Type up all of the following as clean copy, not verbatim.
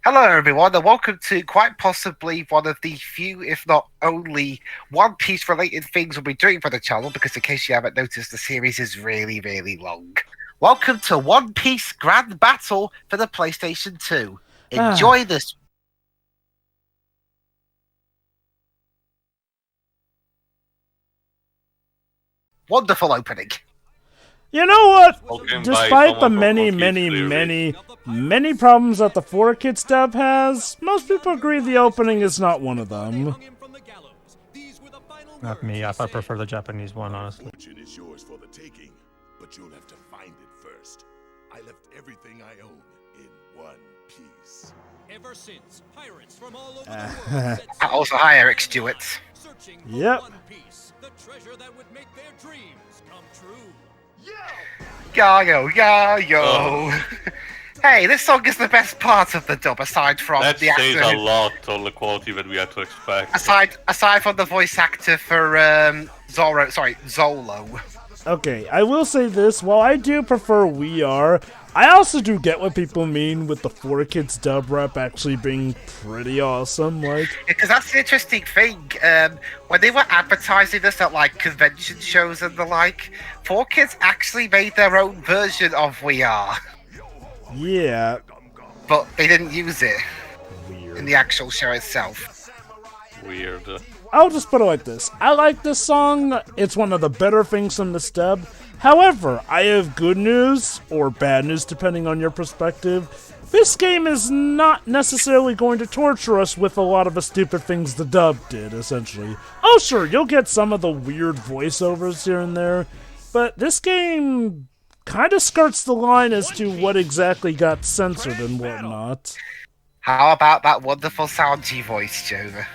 Hello, everyone, and welcome to quite possibly one of the few, if not only, One Piece related things we'll be doing for the channel, because in case you haven't noticed, the series is really, really long. Welcome to One Piece Grand Battle for the PlayStation 2. Enjoy this. Wonderful opening. You know what? Spoken Despite the by many, someone from many problems that the 4Kids dub has, most people agree the opening is not one of them. Not me. I prefer the Japanese one, honestly. Fortune is yours for the taking, but you'll have to find it first. I left everything I own in one piece. Ever since, pirates from all over the world Also, hi, Eric Stewart. searching for Yep. one piece, the treasure that would make their dreams come true. Yo. Hey, this song is the best part of the dub, aside from That the says actor. a lot on the quality that we had to expect. Aside from the voice actor for Zolo. Okay, I will say this, while I do prefer We Are, I also do get what people mean with the 4Kids dub rep actually being pretty awesome, like... Because that's the interesting thing. When they were advertising this at like convention shows and the like, 4Kids actually made their own version of We Are, Yeah. but they didn't use it Weird. in the actual show itself. Weird. I'll just put it like this. I like this song. It's one of the better things from this dub. However, I have good news, or bad news depending on your perspective. This game is not necessarily going to torture us with a lot of the stupid things the dub did, essentially. Oh sure, you'll get some of the weird voiceovers here and there, but this game kind of skirts the line as to what exactly got censored and whatnot. How about that wonderful soundy voice, Jova?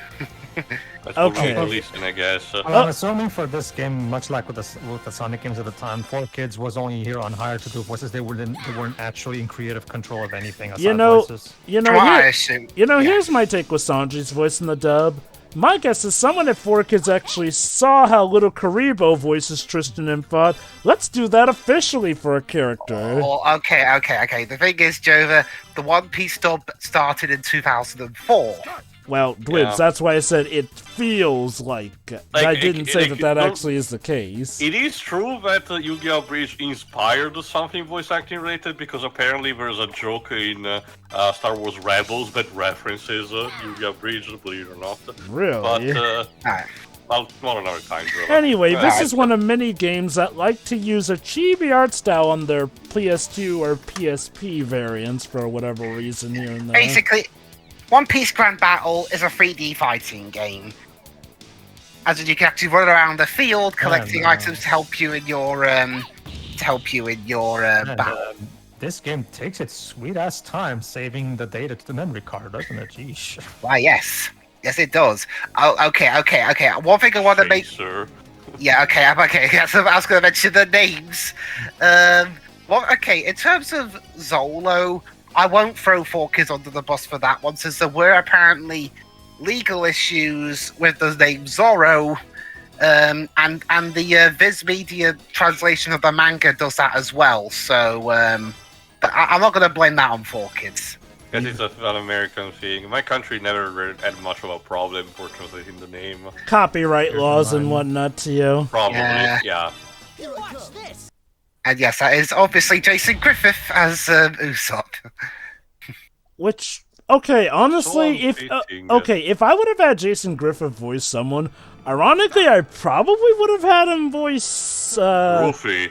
That's Okay. what we released, I guess. I'm assuming for this game, much like with the Sonic games at the time, 4Kids was only here on hire to do voices. They weren't actually in creative control of anything aside voices. Here's my take with Sanji's voice in the dub. My guess is someone at 4Kids actually saw how little Karibo voices Tristan and thought, let's do that officially for a character. Oh, okay. The thing is, Jova, the One Piece dub started in 2004. Well, Dwibs, Yeah. that's why I said it feels like. I didn't say that no, actually is the case. It is true that Yu-Gi-Oh! Bridge inspired something voice acting related, because apparently there's a joke in Star Wars Rebels that references Yu-Gi-Oh! Bridge, believe it or not. Really? But, Alright. well, not another time, Joe. Anyway, this is one of many games that like to use a chibi art style on their PS2 or PSP variants for whatever reason here and there. Basically, One Piece Grand Battle is a 3D fighting game. As in, you can actually run around the field collecting items to help you in your battle. This game takes its sweet ass time saving the data to the memory card, doesn't it? Jeez. Why, yes, it does. Oh, okay. One thing I want to make. Sir. Yeah, okay. Yes, I was going to mention the names. In terms of Zolo, I won't throw 4Kids under the bus for that one, since there were apparently legal issues with the name Zorro, and the Viz Media translation of the manga does that as well. So but I'm not going to blame that on 4Kids. Because it's an American thing. My country never had much of a problem for translating the name. Copyright laws and whatnot to you. Probably, Yeah. yeah. And yes, that is obviously Jason Griffith as Usopp. Which, okay, honestly, So if unfitting. if I would have had Jason Griffith voice someone, ironically, I probably would have had him voice. Rufy.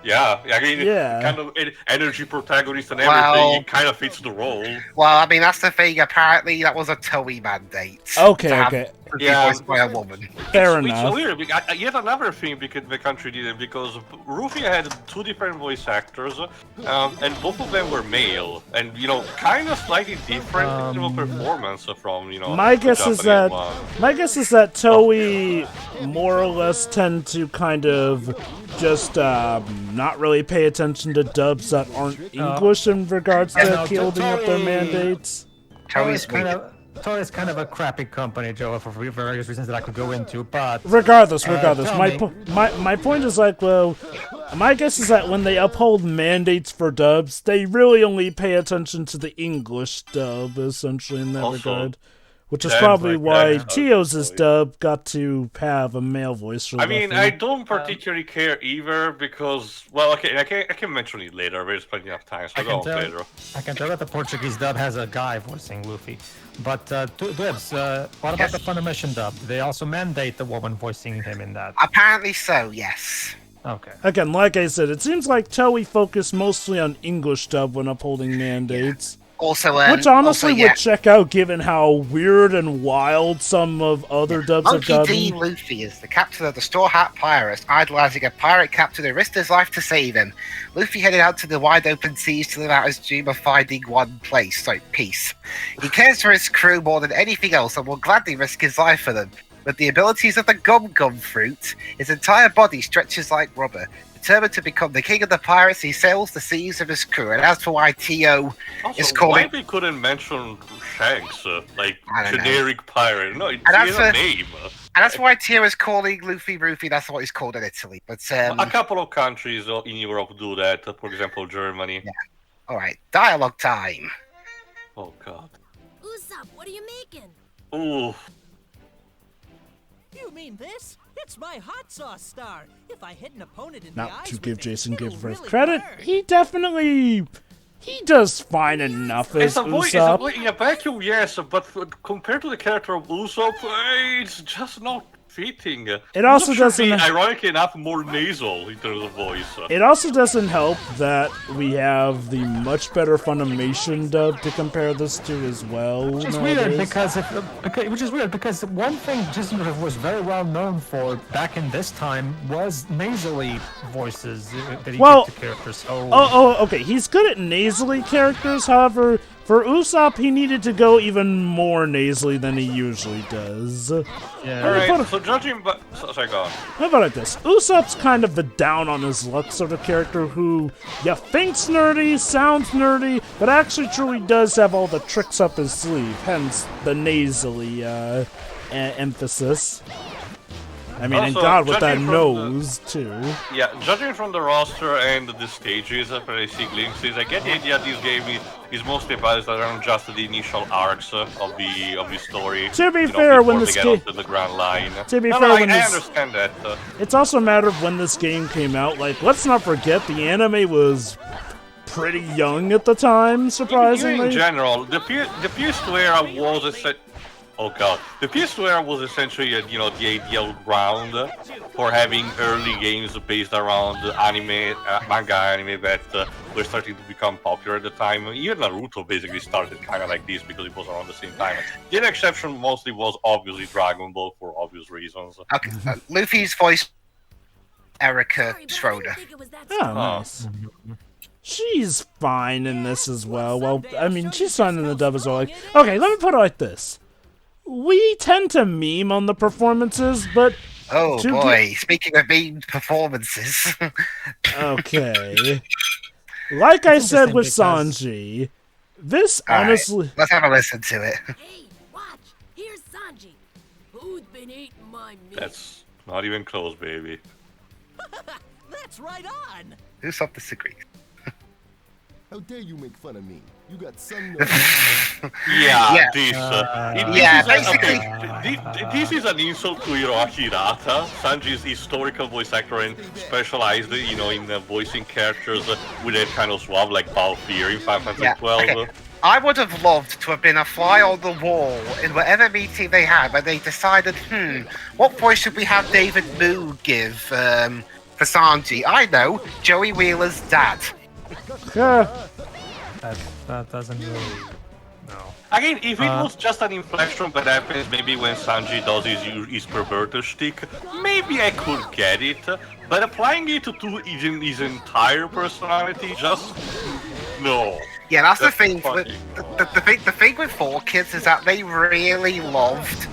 Yeah, I mean, Yeah. kind of energy protagonist and Well- everything. It kind of fits the role. Well, I mean, that's the thing. Apparently, that was a Toei mandate. Okay, to have okay. to be Yeah. voiced by a woman. Fair It's enough. weird. Yet another thing because the country didn't, because Rufy had two different voice actors, and both of them were male, and kind of slightly different in performance from My the guess is Japanese one. Toei more or less tend to kind of just not really pay attention to dubs that aren't English in regards to holding up their mandates. Toei's kind weird. of Toei's kind of a crappy company, Joe, for various reasons that I could go into, but... Regardless, tell my, me- my point is like, well, my guess is that when they uphold mandates for dubs, they really only pay attention to the English dub, essentially, in that Also, regard. Which is that's probably like why that, Teos' dub got to have a male voice for I mean, Luffy. I don't particularly care either because, well, okay, I can mention it later. There's plenty of time, so go on, Pedro. I can tell that the Portuguese dub has a guy voicing Luffy. But, Dwibs, what about Yes. the Funimation dub? Do they also mandate the woman voicing him in that? Apparently so, yes. Okay. Again, like I said, it seems like Toei focused mostly on English dub when upholding mandates. Also, Which honestly also, yeah, would check out given how weird and wild some of other dubs have Monkey D. gotten. Luffy is the captain of the Straw Hat Pirates, idolizing a pirate captain who risked his life to save him. Luffy headed out to the wide open seas to live out his dream of finding one place, so peace. He cares for his crew more than anything else and will gladly risk his life for them. With the abilities of the gum fruit, his entire body stretches like rubber. Determined to become the king of the pirates, he sails the seas with his crew. And as for why T.O. Also, is calling... why we couldn't mention Shanks, like I don't know. generic pirate? No, it's that's a a- name. And that's why T.O. is calling Luffy Rufy, that's what he's called in Italy. But, A couple of countries in Europe do that. For example, Germany. Yeah. alright, dialogue time. Oh God. Usopp, what are you making? Ooh. You mean this? It's my hot sauce star. If I hit an opponent in the Not eyes to with give it, Jason it'll Gibbs really credit, burn. he definitely... He does fine enough as Usopp. In a vacuum, yes, but compared to the character of Usopp, it's just not fitting. It also Usopp should doesn't- be, ironically enough, more nasal in terms of voice. It also doesn't help that we have the much better Funimation dub to compare this to as well. Which is weird because one thing Disney was very well known for back in this time was nasally voices that he Well, gave to characters. So Okay, he's good at nasally characters, however, for Usopp, he needed to go even more nasally than he usually does. yeah. Alright, so judging by... Sorry, go on. How about like this? Usopp's kind of the down-on-his-luck sort of character who, yeah, thinks nerdy, sounds nerdy, but actually truly does have all the tricks up his sleeve, hence the nasally emphasis. I mean, and Also, God, with that judging from the- nose, too. Yeah, judging from the roster and the stages where I see glimpses, I get the idea this game is mostly based around just the initial arcs of the story. To be fair, when before this they game- get onto the grand line. To be No, fair, no, when I this- understand that. It's also a matter of when this game came out. Like, let's not forget, the anime was pretty young at the time, Even surprisingly. in general, the PS2 era was the PS2 era was essentially the ideal ground for having early games based around anime, manga anime that were starting to become popular at the time. Even Naruto basically started kind of like this because it was around the same time. The only exception mostly was obviously Dragon Ball for obvious reasons. Okay, Luffy's voice, Erica Sorry, but I didn't Schroeder. think it was that Oh, strong. nice. She's fine in this as well. Well, I mean, she's fine in the dub as well. Like, okay, let me put it like this. We tend to meme on the performances, but Oh To boy, speaking of mean performances. okay. Like I said with interesting Sanji, this Alright, honestly... let's have a listen to it. Hey, watch. Here's Sanji. Who's been eating my meat? That's not even close, baby. That's right on. Usopp disagrees. How dare you make fun of me? You got some Yeah, Yeah. this. Yeah, is basically- this is an insult to Hiroaki Hirata, Sanji's historical voice actor and specialized, in voicing characters with that kind of suave like Balthier in Final Fantasy Yeah, 12. okay. I would have loved to have been a fly on the wall in whatever meeting they had where they decided, what voice should we have David Moo give for Sanji? I know, Joey Wheeler's dad. That doesn't really. No. Again, if it was just an inflection that happens maybe when Sanji does his perverted shtick, maybe I could get it. But applying it to his entire personality, just no. Yeah, that's the That's thing. funny. The thing with 4Kids is that they really loved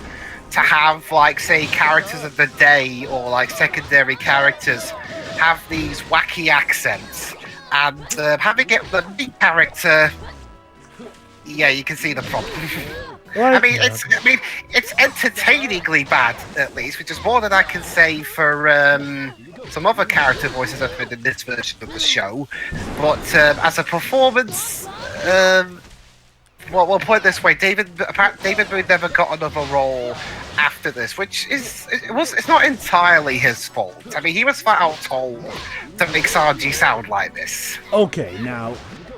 to have, like, say, characters of the day or, like, secondary characters have these wacky accents. And having it the main character, yeah, you can see the problem. Like, It's entertainingly bad, at least, which is more than I can say for some other character voices I've heard in this version of the show. But as a performance, well, we'll put it this way: David Bowie never got another role after this, which it's not entirely his fault. I mean, he was flat out told to make Sanji sound like this. okay, now,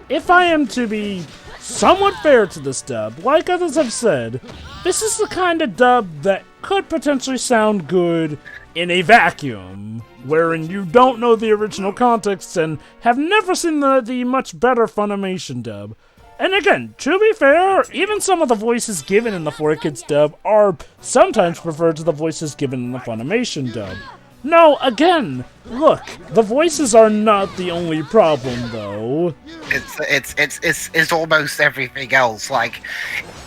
if I am to be somewhat fair to this dub, like others have said, this is the kind of dub that could potentially sound good in a vacuum, wherein you don't know the original context and have never seen the much better Funimation dub. And again, to be fair, even some of the voices given in the 4Kids dub are sometimes preferred to the voices given in the Funimation dub. No, again, look, the voices are not the only problem, though. It's almost everything else. Like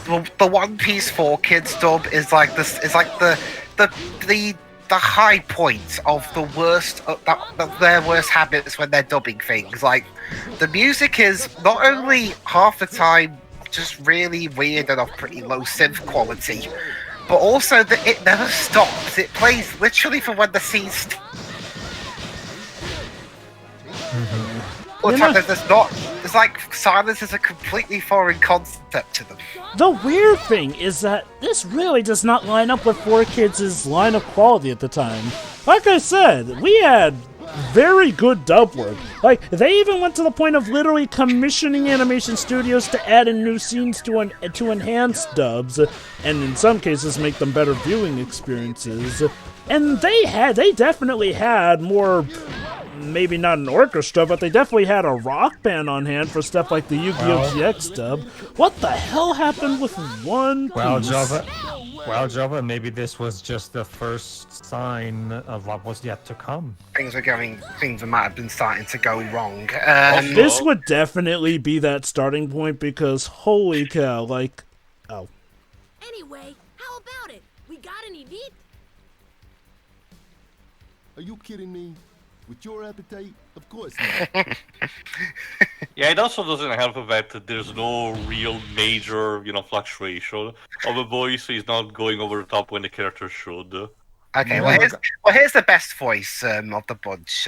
the One Piece 4Kids dub is like this. Is like the high point of the worst of their worst habits when they're dubbing things. Like the music is not only half the time just really weird and of pretty low synth quality, but also it never stops. It plays literally from when the scene It's like silence is a completely foreign concept to them. The weird thing is that this really does not line up with 4Kids' line of quality at the time. Like I said, we had very good dub work. Like, they even went to the point of literally commissioning animation studios to add in new scenes to enhance dubs, and in some cases make them better viewing experiences. And they definitely had more, maybe not an orchestra, but they definitely had a rock band on hand for stuff like the Yu-Gi-Oh! GX dub. What the hell happened with One Piece? Well, Java, maybe this was just the first sign of what was yet to come. Things might have been starting to go wrong. This would definitely be that starting point because holy cow, like, oh. Anyway, how about it? We got any meat? Are you kidding me? With your appetite? Of course not. Yeah, it also doesn't help that there's no real major, fluctuation of a voice, so he's not going over the top when the character should. Okay, here's the best voice of the bunch,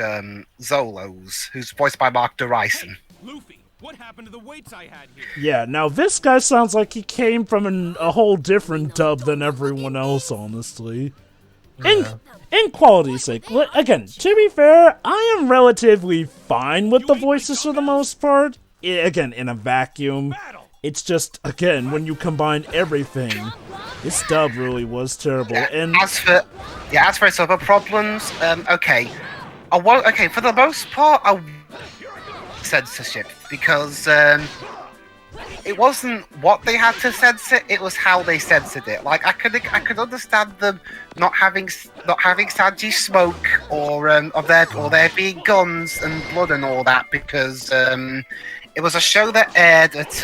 Zolo's, who's voiced by Mark DeRison. Luffy, what happened to the weights I had here? Yeah, now this guy sounds like he came from a whole different dub than everyone else, honestly. In quality's sake, again, to be fair, I am relatively fine with the voices for the most part. Again, in a vacuum. It's just, again, when you combine everything, this dub really was terrible. And as for its other problems, okay, for the most part, censorship because it wasn't what they had to censor; it was how they censored it. Like I could understand them not having Sanji smoke or there being guns and blood and all that because it was a show that aired at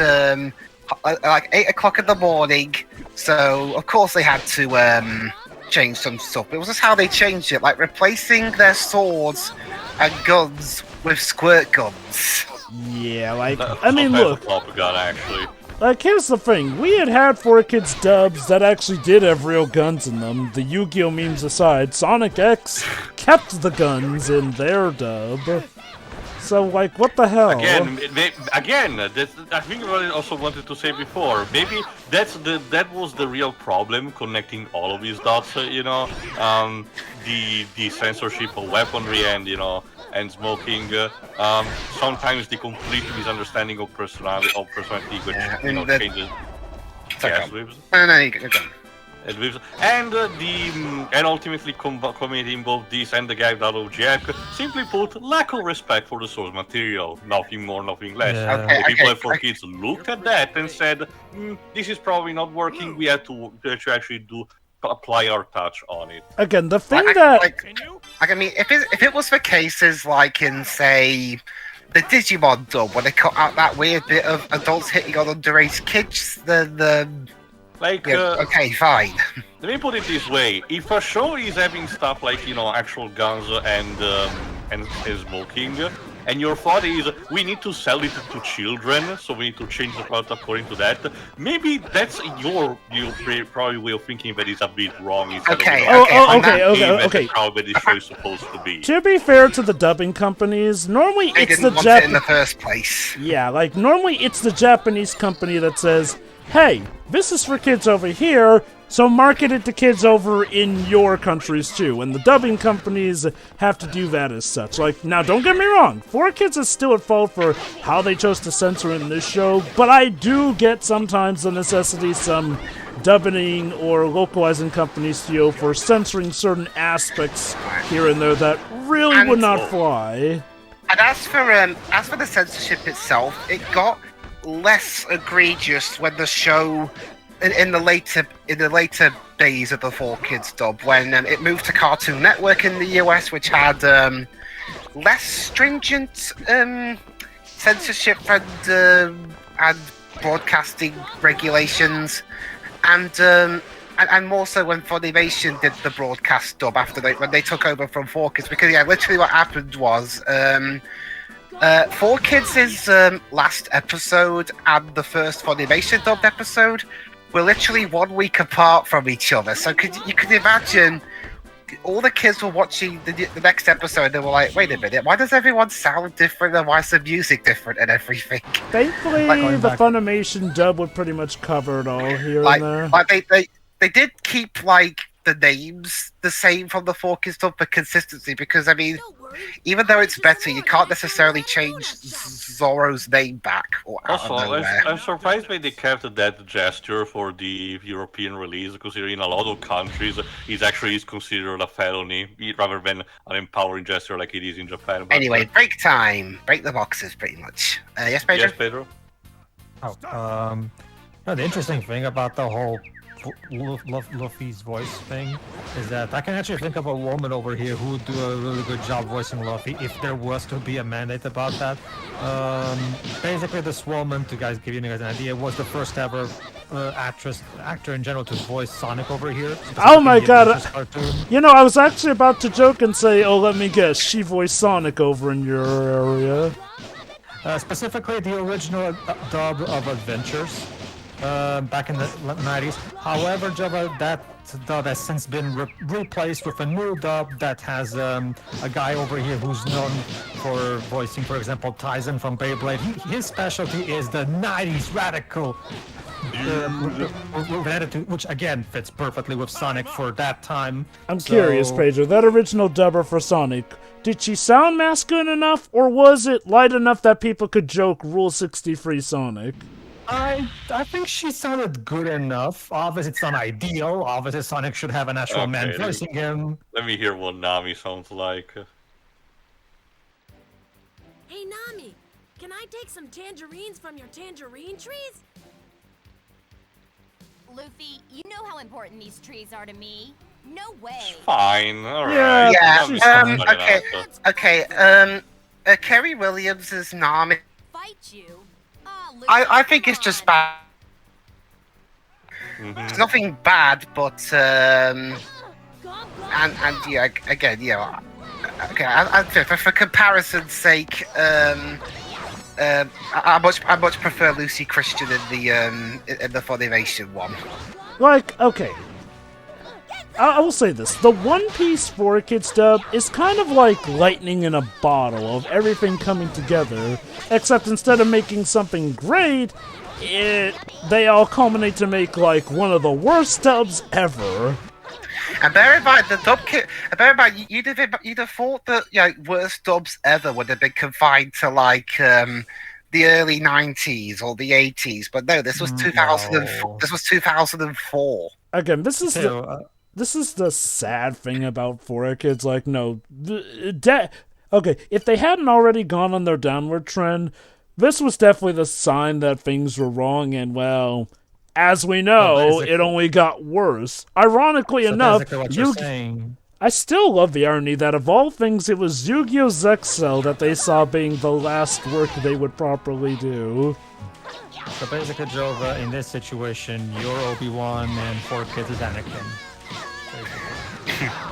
like 8 o'clock in the morning. So of course they had to change some stuff. It was just how they changed it, like replacing their swords and guns with squirt guns. Yeah, like, I mean, look, actually. Like, here's the thing, we had 4Kids dubs that actually did have real guns in them. The Yu-Gi-Oh! Memes aside, Sonic X kept the guns in their dub. So, like, what the hell? Again, I think what I also wanted to say before, maybe that was the real problem, connecting all of these dots, the censorship of weaponry and smoking, sometimes the complete misunderstanding of personality, which changes. Dwibs. No, you go. And ultimately committing both this and the gag out of Jack, simply put, lack of respect for the source material, nothing more, nothing less. Yeah. The people at 4Kids looked at that and said, this is probably not working, we have to actually apply our touch on it. Again, the thing I mean, if it was for cases like in, say, the Digimon dub, when they cut out that weird bit of adults hitting on underage kids, then okay, fine. Let me put it this way: if a show is having stuff like actual guns and smoking, and your thought is we need to sell it to children, so we need to change the product according to that. Maybe that's your probably way of thinking that is a bit wrong. Okay, okay. How the show is supposed to be. To be fair to the dubbing companies, normally They it's didn't the want it in the first place. Yeah, like normally it's the Japanese company that says, "Hey, this is for kids over here, so market it to kids over in your countries too." And the dubbing companies have to do that as such. Like, now don't get me wrong, 4Kids is still at fault for how they chose to censor in this show, but I do get sometimes the necessity some dubbing or localizing companies feel for censoring certain aspects here and there that really would not fly. And as for the censorship itself, it got less egregious when the show in the later days of the 4Kids dub, when it moved to Cartoon Network in the US, which had less stringent censorship and broadcasting regulations, and more so when Funimation did the broadcast dub when they took over from 4Kids, because literally what happened was 4Kids' last episode and the first Funimation dubbed episode were literally 1 week apart from each other. So you could imagine all the kids were watching the next episode and they were like, wait a minute, why does everyone sound different and why is the music different and everything? Thankfully, the Funimation dub would pretty much cover it all here and there. Like they did keep like the names the same from the 4Kids dub for consistency, because I mean, even though it's better, you can't necessarily change Zoro's name back. Also, I'm surprised when they kept that gesture for the European release, considering in a lot of countries it actually is considered a felony rather than an empowering gesture like it is in Japan. But anyway, break time. Break the boxes, pretty much. Yes, Pedro? Yes, Pedro? The interesting thing about the whole Luffy's voice thing is that I can actually think of a woman over here who would do a really good job voicing Luffy if there was to be a mandate about that. Basically, this woman, to give you guys an idea, was the first ever actor in general to voice Sonic over here. Oh my god! I was actually about to joke and say, oh, let me guess, she voiced Sonic over in your area. Specifically, the original dub of Adventures. Back in the 90s. However, Java, that dub has since been replaced with a new dub that has a guy over here who's known for voicing, for example, Tyson from Beyblade. His specialty is the 90s radical attitude, which again fits perfectly with Sonic for that time. I'm curious, Pedro, that original dubber for Sonic, did she sound masculine enough, or was it light enough that people could joke Rule 63 Sonic? I think she sounded good enough. Obviously, it's not ideal. Obviously, Sonic should have an actual man voicing him. Let me hear what Nami sounds like. Hey, Nami, can I take some tangerines from your tangerine trees? Luffy, you know how important these trees are to me. No way. Fine, alright. Kerry Williams is Nami. Fight you? I think it's just bad. It's nothing bad, but for comparison's sake, I much prefer Lucy Christian in the Funimation one. Like, okay, I will say this: the One Piece 4Kids dub is kind of like lightning in a bottle of everything coming together, except instead of making something great, they all culminate to make like one of the worst dubs ever. And bear in mind, you'd have thought that worst dubs ever would have been confined to like the early 90s or the 80s, but no, this was 2004. This was 2004. Again, this is the sad thing about 4Kids. Like, no, okay, if they hadn't already gone on their downward trend, this was definitely the sign that things were wrong, and well, as we know, it only got worse. Ironically enough, I still love the irony that of all things, it was Yu-Gi-Oh! Zexcel that they saw being the last work they would properly do. So basically, Jova, in this situation, you're Obi-Wan and 4Kids is Anakin.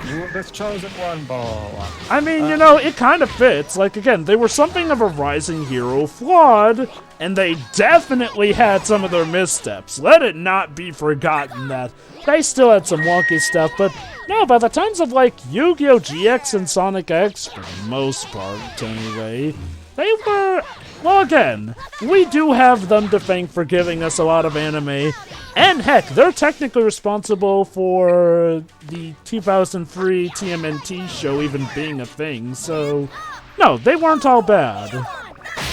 You were the chosen one, ball. I mean, you know, it kind of fits. Like, again, they were something of a rising hero, flawed, and they definitely had some of their missteps. Let it not be forgotten that they still had some wonky stuff, but no, by the times of, like, Yu-Gi-Oh! GX and Sonic X, for the most part, anyway, they were... Well, again, we do have them to thank for giving us a lot of anime, and heck, they're technically responsible for the 2003 TMNT show even being a thing, so no, they weren't all bad.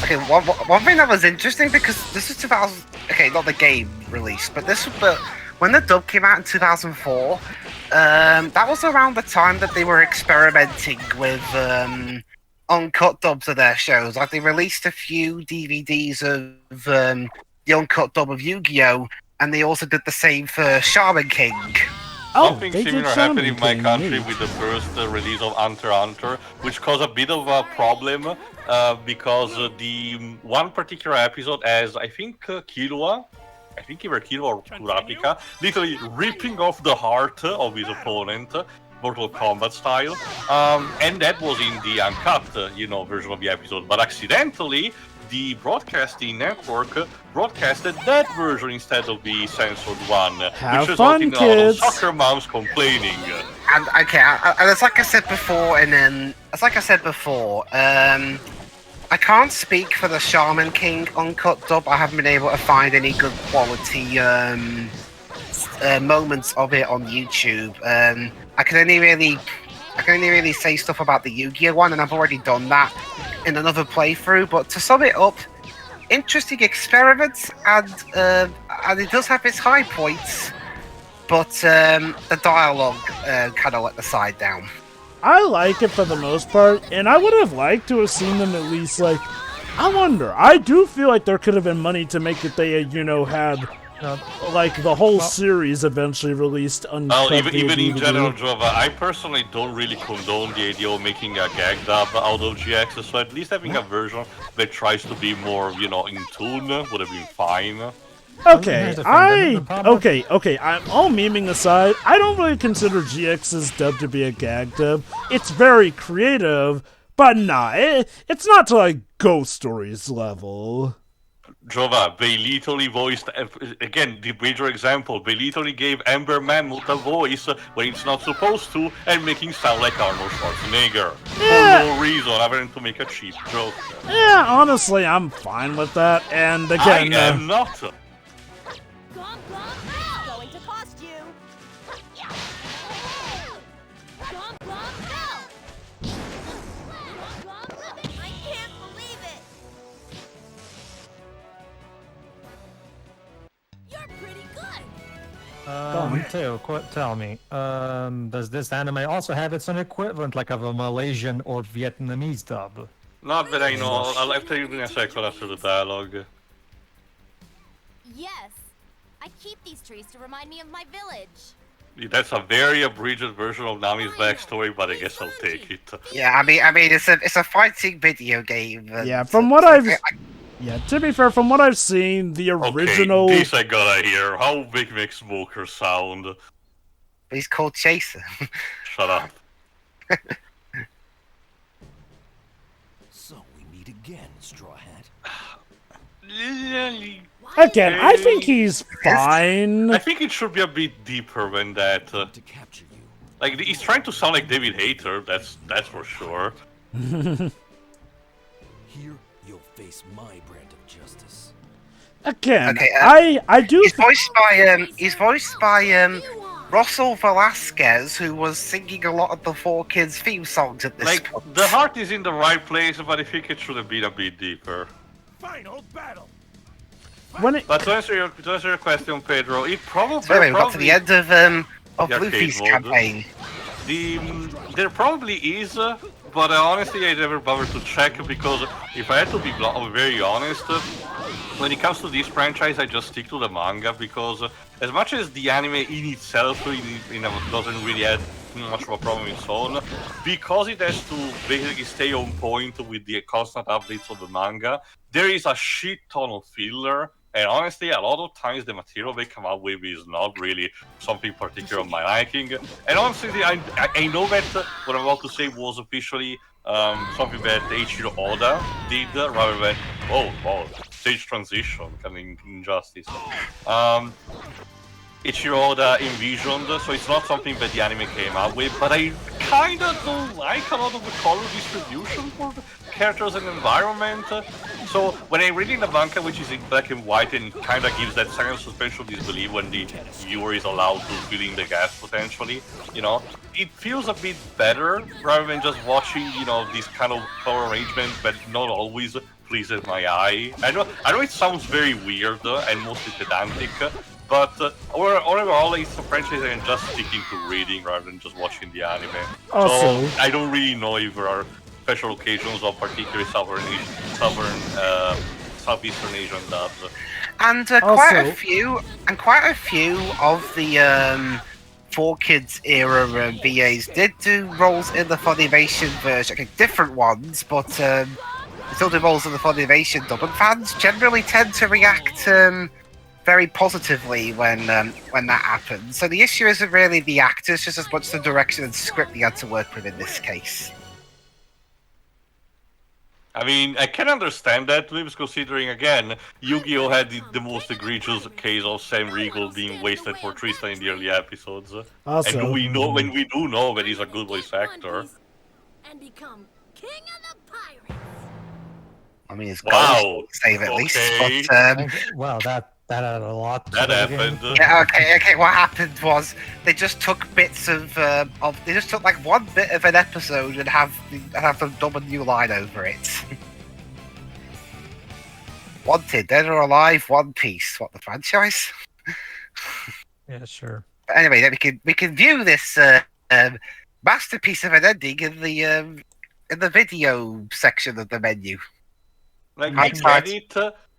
Okay, one thing that was interesting, because this is 2000. Okay, not the game release, but when the dub came out in 2004, that was around the time that they were experimenting with uncut dubs of their shows. Like, they released a few DVDs of the uncut dub of Yu-Gi-Oh! And they also did the same for Shaman King. Oh, Something they similar did happened Shaman in my King, country neat. with the first release of Hunter x Hunter, which caused a bit of a problem because the one particular episode has, I think, Killua, either Killua or Kurapika, literally ripping off the heart of his opponent, Mortal Kombat style, and that was in the uncut, version of the episode. But accidentally, the broadcasting network broadcasted that version instead of the censored one, Have which fun, resulted in a lot of kids. soccer moms complaining. And okay, and it's like I said before, I can't speak for the Shaman King uncut dub. I haven't been able to find any good quality moments of it on YouTube. I can only really say stuff about the Yu-Gi-Oh! One, and I've already done that in another playthrough. But to sum it up, interesting experiment, and it does have its high points, but the dialogue kind of let the side down. I like it for the most part, and I would have liked to have seen them at least, like, I wonder, I do feel like there could have been money to make it they, had, like, the whole series eventually released uncut. Well, even in DVD. general, Jova, I personally don't really condone the idea of making a gag dub out of GX, so at least having a version that tries to be more, in tune would have been fine. Okay, I'm all memeing aside, I don't really consider GX's dub to be a gag dub. It's very creative, but nah, it's not to, like, Ghost Stories level. Jova, they literally voiced, again, the major example, they literally gave Ember Mammoth a voice when it's not supposed to, and making sound like Arnold Schwarzenegger. Yeah. For no reason other than to make a cheap joke. Yeah, honestly, I'm fine with that, and I again... am not! Going to cost you. I can't believe it. You're pretty good. Tell me, does this anime also have its own equivalent, like of a Malaysian or Vietnamese dub? Not that I know, I'll tell you in a second after the dialogue. Yes. I keep these trees to remind me of my village. That's a very abridged version of Nami's backstory, but I guess I'll take it. Yeah, I mean, it's a fighting video game. Yeah, from what I've... Yeah, to be fair, from what I've seen, the original... Okay, this I gotta hear. How big makes Smoker sound? He's called Chaser. Shut up. So we meet again, Straw Hat. Again, I think he's fine. I think it should be a bit deeper than that. To capture you. Like, he's trying to sound like David Hayter, that's for sure. Here, you'll face my brand of justice. Again, Okay, I do... He's voiced by Russell Velasquez, who was singing a lot of the 4Kids theme songs at this Like, point. the heart is in the right place, but I think it should have been a bit deeper. Final battle. But to answer your question, Pedro, it probably... So anyway, we got to the end of the Luffy's arcade mode. campaign. There probably is, but honestly I never bothered to check, because if I had to be very honest, when it comes to this franchise I just stick to the manga, because as much as the anime in itself doesn't really have much of a problem in its own, because it has to basically stay on point with the constant updates of the manga, there is a shit ton of filler, And honestly, a lot of times the material they come out with is not really something particular of my liking. And honestly, I know that what I'm about to say was officially something that Eiichiro Oda did rather than stage transition coming Injustice. Eiichiro Oda envisioned, so it's not something that the anime came up with, but I kinda don't like a lot of the color distribution for the characters and environment. So when I'm reading the manga, which is in black and white and kinda gives that silent suspension of disbelief when the viewer is allowed to fill in the gaps potentially, it feels a bit better rather than just watching, this kind of color arrangement that not always pleases my eye. I know it sounds very weird and mostly pedantic, but overall, it's a franchise I'm just sticking to reading rather than just watching the anime. Also- So I don't really know if there are special occasions of particularly Southeastern Asian dubs. And Also- quite a few of the 4Kids era VAs did do roles in the Funimation version. Okay, different ones, but still do roles in the Funimation dub. And fans generally tend to react very positively when that happens. So the issue isn't really the actors, just as much the direction and script they had to work with in this case. I mean, I can understand that, Dwibs, considering, again, Yu-Gi-Oh! Had the most egregious case of Sam Riegel being wasted for Tristan in the early episodes. Also- and we do know that he's a good voice actor. And become king of the pirates. I mean, it's Wow. goals to save at least. Okay. But, Well, that had a lot. That to the game. happened. yeah, okay. What happened was they just took bits of they just took like one bit of an episode and have them dub a new line over it. Wanted, Dead or Alive, One Piece. What, the franchise? Yeah, sure. But anyway, then we can view this masterpiece of an ending in the video section of the menu. Like, Hindsight.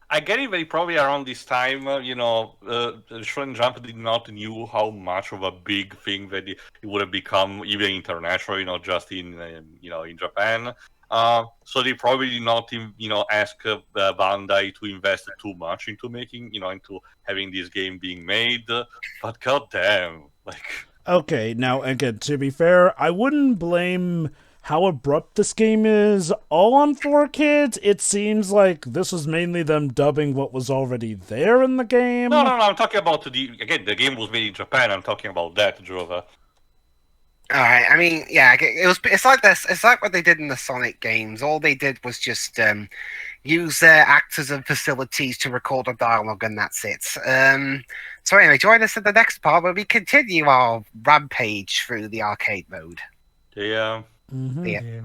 I get it that probably around this time, Shonen Jump did not knew how much of a big thing that it would have become, even internationally, not just in Japan. So they probably did not, ask Bandai to invest too much into making, into having this game being made. But goddamn, like. Okay, now again, to be fair, I wouldn't blame how abrupt this game is all on 4Kids. It seems like this was mainly them dubbing what was already there in the game. No, I'm talking about the game was made in Japan. I'm talking about that, Jova. All right. I mean, yeah, it's like this. It's like what they did in the Sonic games. All they did was just use their actors and facilities to record a dialogue, and that's it. So anyway, join us in the next part where we continue our rampage through the arcade mode. Yeah. Mm-hmm. Yeah. Yeah.